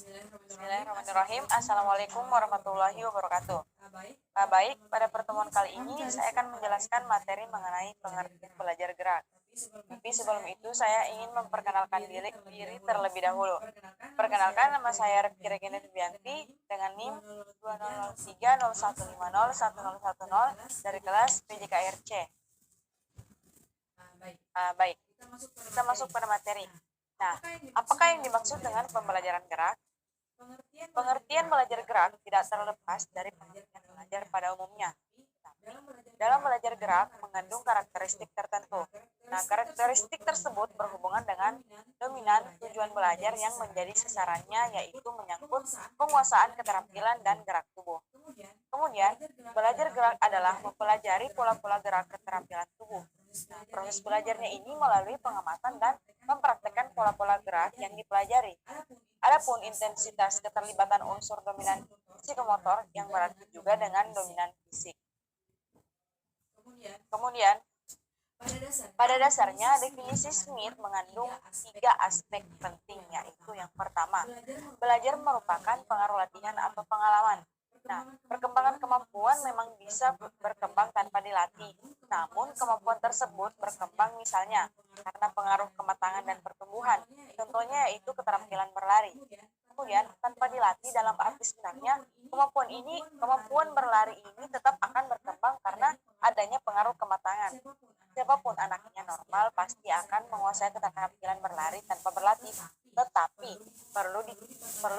Bismillahirrahmanirrahim. Assalamualaikum warahmatullahi wabarakatuh. Baik, pada pertemuan kali ini saya akan menjelaskan materi mengenai pengertian belajar gerak. Tapi sebelum itu saya ingin memperkenalkan diri terlebih dahulu. Perkenalkan, nama saya Regina Dubianti dengan NIM 200301501010 dari kelas PJKRC. Baik, kita masuk pada materi. Nah, apakah yang dimaksud dengan pembelajaran gerak? Pengertian belajar gerak tidak terlepas dari pengertian belajar pada umumnya. Dalam belajar gerak mengandung karakteristik tertentu. Nah, karakteristik tersebut berhubungan dengan dominan tujuan belajar yang menjadi sasarannya, yaitu menyangkut penguasaan keterampilan dan gerak tubuh. Kemudian, belajar gerak adalah mempelajari pola-pola gerak keterampilan tubuh. Nah, proses belajarnya ini melalui pengamatan dan mempraktekkan pola-pola gerak yang dipelajari. Adapun intensitas keterlibatan unsur dominan psikomotor yang berarti juga dengan dominan fisik. Kemudian, pada dasarnya definisi Smith mengandung 3 aspek penting, yaitu yang pertama, belajar merupakan pengaruh latihan atau pengalaman. Nah, perkembangan kemampuan memang bisa berkembang tanpa dilatih, namun kemampuan tersebut berkembang misalnya karena pengaruh kematangan dan pertumbuhan, contohnya yaitu keterampilan berlari. Kemudian, tanpa dilatih dalam arti sebenarnya, kemampuan berlari ini tetap akan berkembang karena adanya pengaruh kematangan. Siapapun anaknya normal pasti akan menguasai keterampilan berlari tanpa berlatih, tetapi perlu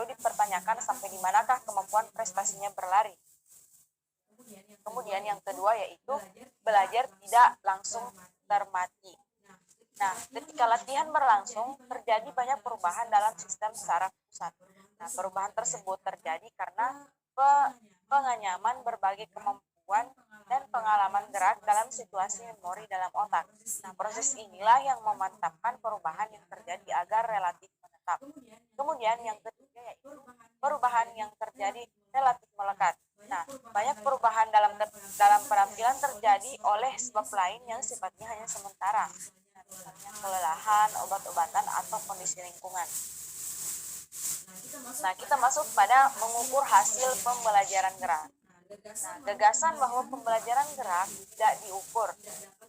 dipertanyakan sampai di manakah kemampuan prestasinya berlari. Kemudian yang kedua yaitu belajar tidak langsung termati. Nah, ketika latihan berlangsung, terjadi banyak perubahan dalam sistem saraf pusat. Nah, perubahan tersebut terjadi karena penganyaman berbagai kemampuan dan pengalaman gerak dalam situasi memori dalam otak. Nah, proses inilah yang memantapkan perubahan yang terjadi agar relatif menetap. Kemudian yang ketiga yaitu perubahan yang terjadi relatif melekat. Nah, banyak perubahan dalam penampilan terjadi oleh sebab lain yang sifatnya hanya sementara. Misalnya kelelahan, obat-obatan, atau kondisi lingkungan. Nah, kita masuk pada mengukur hasil pembelajaran gerak. Nah, gagasan bahwa pembelajaran gerak tidak diukur,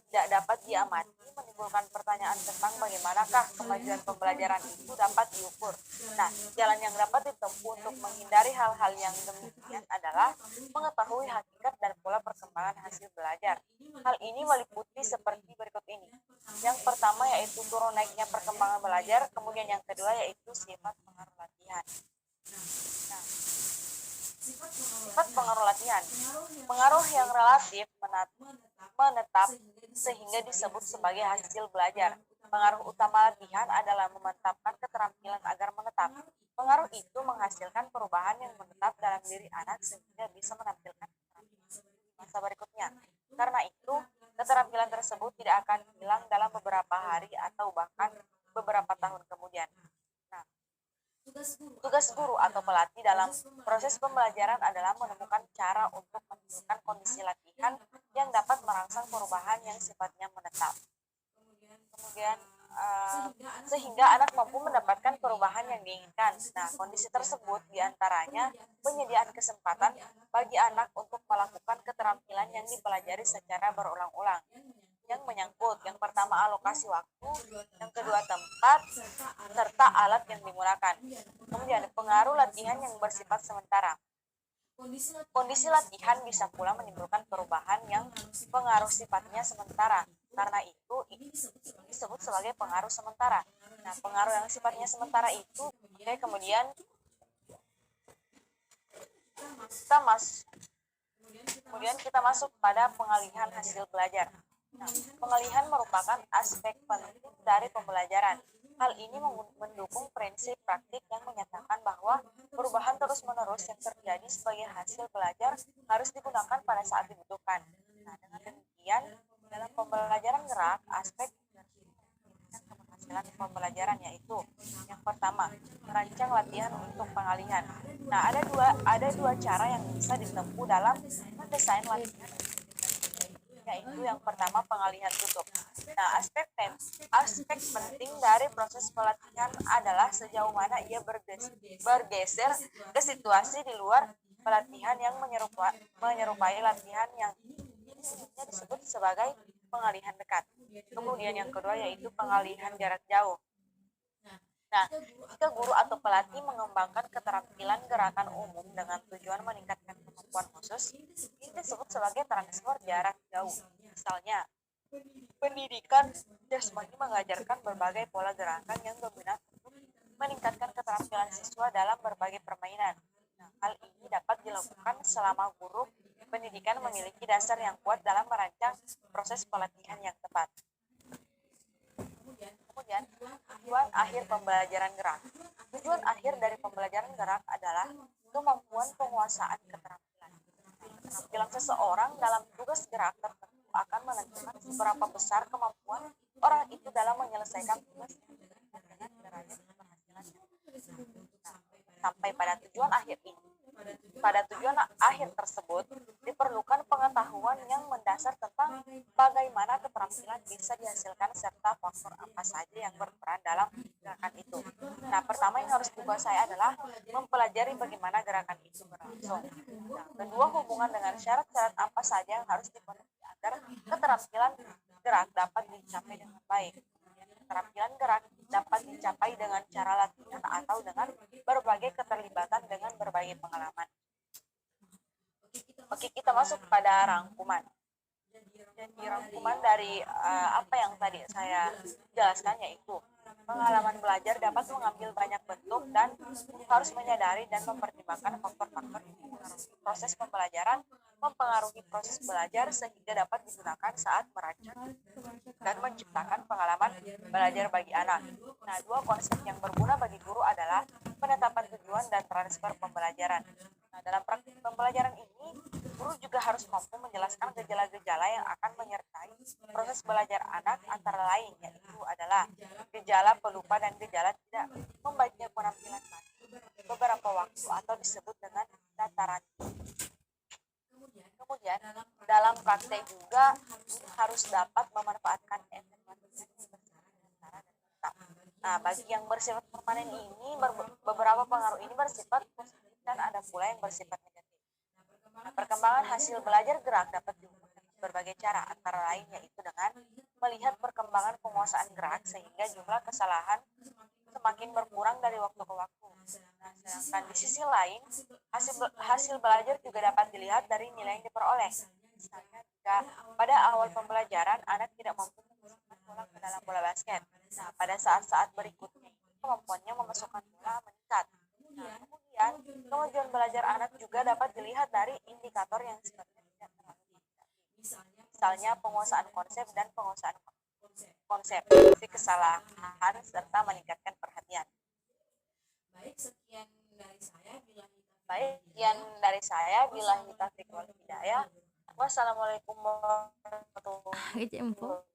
tidak dapat diamati, menimbulkan pertanyaan tentang bagaimanakah kemajuan pembelajaran itu dapat diukur. Nah, jalan yang dapat ditempuh untuk menghindari hal-hal yang demikian adalah mengetahui hakikat dan pola perkembangan hasil belajar. Hal ini meliputi seperti berikut ini. Yang pertama yaitu turun naiknya perkembangan belajar, kemudian yang kedua yaitu sifat pengaruh latihan. Nah, sifat pengaruh latihan. Pengaruh yang relatif menetap sehingga disebut sebagai hasil belajar. Pengaruh utama latihan adalah memantapkan keterampilan agar menetap. Pengaruh itu menghasilkan perubahan yang menetap dalam diri anak sehingga bisa menampilkan keterampilan masa berikutnya. Karena itu, keterampilan tersebut tidak akan hilang dalam beberapa hari atau bahkan beberapa tahun kemudian. Nah, tugas guru atau pelatih dalam proses pembelajaran adalah menemukan cara untuk menimbulkan kondisi latihan yang dapat merangsang perubahan yang sifatnya menetap. Kemudian, sehingga anak mampu mendapatkan perubahan yang diinginkan. Nah, kondisi tersebut diantaranya penyediaan kesempatan bagi anak untuk melakukan keterampilan yang dipelajari secara berulang-ulang. Yang menyangkut, yang pertama alokasi waktu, yang kedua tempat, serta alat yang digunakan. Kemudian pengaruh latihan yang bersifat sementara. Kondisi latihan bisa pula menimbulkan perubahan yang pengaruh sifatnya sementara. Karena itu, ini disebut sebagai pengaruh sementara. Nah, pengaruh yang sifatnya sementara itu, kemudian kita masuk pada pengalihan hasil belajar. Nah, pengalihan merupakan aspek penting dari pembelajaran. Hal ini mendukung prinsip praktik yang menyatakan bahwa perubahan terus-menerus yang terjadi sebagai hasil belajar harus digunakan pada saat dibutuhkan. Nah, dengan demikian, dalam pembelajaran gerak, aspek keberhasilan pembelajaran yaitu yang pertama, merancang latihan untuk pengalihan. Nah, ada dua cara yang bisa ditempuh dalam mendesain latihan, yaitu yang pertama pengalihan tutup. Nah, aspek penting dari proses pelatihan adalah sejauh mana ia bergeser ke situasi di luar pelatihan yang menyerupai latihan yang ini umumnya disebut sebagai pengalihan dekat. Kemudian yang kedua yaitu pengalihan jarak jauh. Nah, jika guru atau pelatih mengembangkan keterampilan gerakan umum dengan tujuan meningkatkan kemampuan khusus, ini disebut sebagai transfer jarak jauh. Misalnya, pendidikan jasmani mengajarkan berbagai pola gerakan yang dominan untuk meningkatkan keterampilan siswa dalam berbagai permainan. Nah, hal ini dapat dilakukan selama guru pendidikan memiliki dasar yang kuat dalam merancang proses pelatihan yang tepat. Kemudian, tujuan akhir pembelajaran gerak. Tujuan akhir dari pembelajaran gerak adalah kemampuan penguasaan keterampilan. Keterampilan seseorang dalam tugas gerak tertentu akan menentukan seberapa besar kemampuan orang itu dalam menyelesaikan tugas dengan derajat keberhasilan. Sampai pada tujuan akhir ini. Pada tujuan akhir tersebut, diperlukan pengetahuan yang mendasar tentang bagaimana keterampilan bisa dihasilkan serta faktor apa saja yang berperan dalam gerakan itu. Nah, pertama yang harus dikuasai adalah mempelajari bagaimana gerakan itu berlangsung. Nah, kedua, hubungan dengan syarat-syarat apa saja yang harus dipenuhi agar keterampilan gerak dapat dicapai dengan baik. Keterampilan gerak dapat dicapai dengan cara latihan atau dengan berbagai keterlibatan dengan berbagai pengalaman. Oke, kita masuk pada rangkuman. Jadi rangkuman dari apa yang tadi saya jelaskan yaitu pengalaman belajar dapat mengambil banyak bentuk dan harus menyadari dan mempertimbangkan faktor-faktor yang mempengaruhi proses pembelajaran, mempengaruhi proses belajar sehingga dapat digunakan saat merancang dan menciptakan pengalaman belajar bagi anak. Nah, dua konsep yang berguna bagi guru adalah penetapan tujuan dan transfer pembelajaran. Nah, dalam praktik pembelajaran ini, guru juga harus mampu menjelaskan gejala-gejala yang akan menyertai proses belajar anak, antara lain yaitu adalah gejala pelupa dan gejala tidak membaca penampilan baik beberapa waktu atau disebut dengan dataran. Kemudian, dalam praktek juga harus dapat memanfaatkan informasi yang sementara dan tetap. Nah, bagi yang bersifat permanen ini, beberapa pengaruh ini bersifat positif dan ada pula yang bersifat negatif. Nah, perkembangan hasil belajar gerak dapat diukur dengan berbagai cara, antara lain yaitu dengan melihat perkembangan penguasaan gerak sehingga jumlah kesalahan semakin berkurang dari waktu ke waktu. Nah, sedangkan di sisi lain, hasil belajar juga dapat dilihat dari nilai yang diperoleh. Misalnya, jika pada awal pembelajaran anak tidak mampu memasukkan bola ke dalam bola basket, nah pada saat-saat berikutnya kemampuannya memasukkan bola meningkat. Nah, kemudian kemajuan belajar anak juga dapat dilihat dari indikator yang sifatnya tidak terlalu kuantitatif. Misalnya penguasaan konsep dan penguasaan konsep, kesalahan serta meningkatkan perhatian. Baik, sekian dari saya. Billahi taufiq wal hidayah. Wassalamualaikum warahmatullahi wabarakatuh.